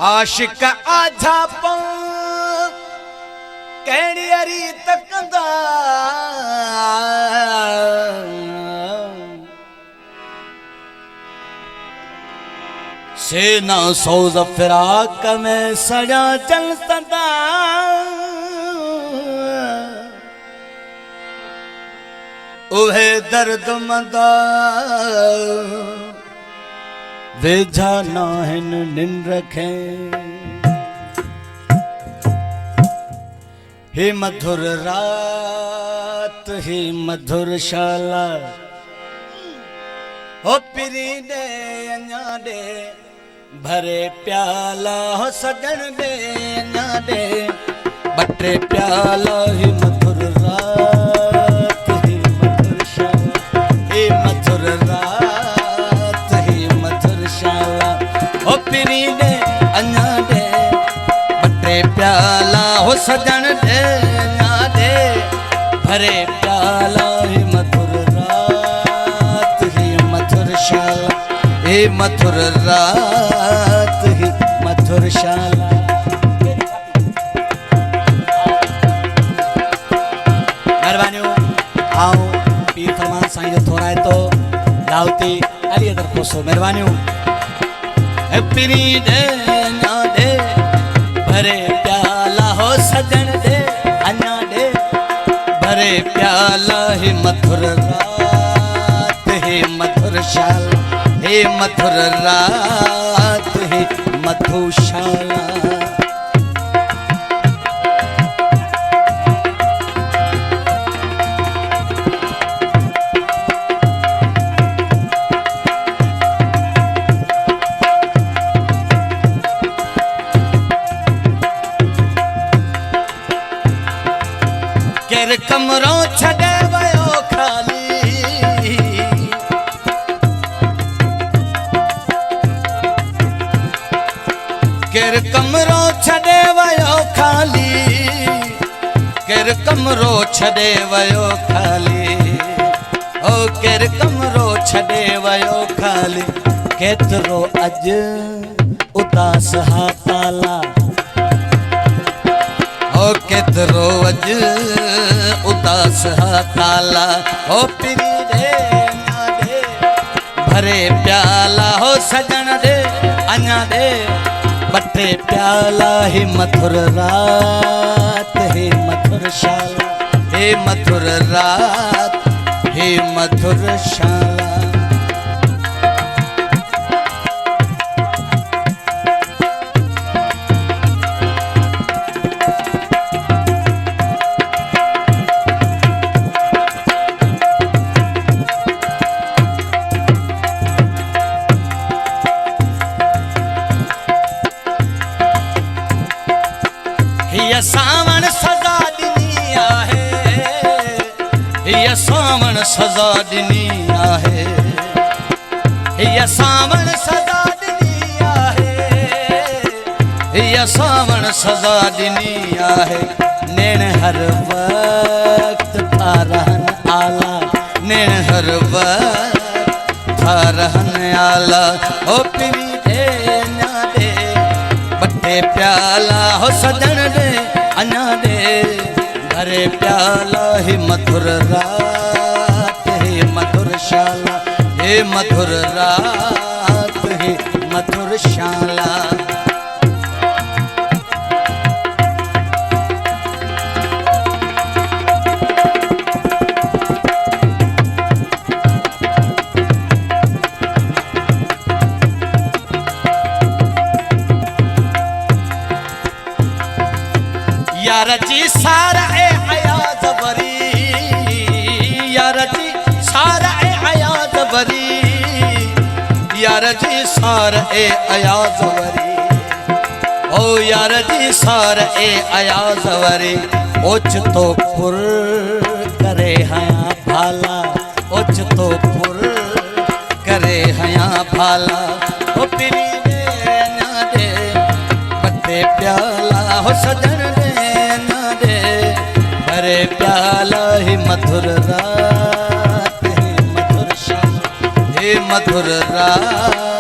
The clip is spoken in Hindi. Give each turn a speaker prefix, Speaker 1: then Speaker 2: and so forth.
Speaker 1: आशिक आधा पां कहड़ी अरी तकंदा सेना सौज फिराक में सजा चल सदा उहे दर्द मंदा वेझा नाहिन निन रखे हे मधुर रात हे मधुर शाला हो पिरी दे अञा दे भरे प्याला हो सजन दे अञा दे बटे प्याला हे मधुर रात हे मधुर शाला हे मधुर रात हे मधुर शाला हो पिरी दे अञा दे बटे प्याला हो सजन दे अञा दे भरे प्याला हे मधुर रात हे मधुर शाला हे मधुर रात हे मधुर शाला। मेहरबानी आओ पीर फरमान साईं जो थोड़ा है तो लाउती अली अदर कोसो मेहरबानी पिरी दे ना दे भरे प्याला हो सजन दे अन्ना दे भरे प्याला हे मधुर रात हे मधुर शाला हे मधुर रात हे मधुशाला। केर कमरो छड़े वयो खाली केर कमरो छड़े वयो खाली केर कमरो छड़े वयो खाली ओ केर कमरो छड़े वयो खाली केतरो अज उदास हा ताला ओ केतरो अज उदास हा ताला ओ पिरी दे ना दे भरे प्याला हो सजन दे अन्ना दे बटे प्याला हे मधुर रात हे मधुर शाला हे मधुर रात हे मधुर शाला। ये सावन सजा दिनी आहे ये सावन सजा दिनी आहे ये सावन सजा दिनी आहे ये सावन सजा दिनी आहे नैन हर वक्त था रहन आला नैन हर वक्त था रहन आला ओ पिरी दे ना दे बटे प्याला हो सजन दे अन्ना दे भरे प्याला हे मधुर रात हे मधुर शाला हे मधुर रात हे मधुर शाला। यार जी सारा ए हया वरी यार जी सार ए अयाज वरी ओ यार जी सार ए अयाज वरी ओच तो पुर करे हया भाला ओच तो पुर करे हया भाला ओ पिरी दे ना दे बटे प्याला हो सजन दे ना दे भरे प्याला ही मधुर रात हे मधुर शाम हे मधुर रात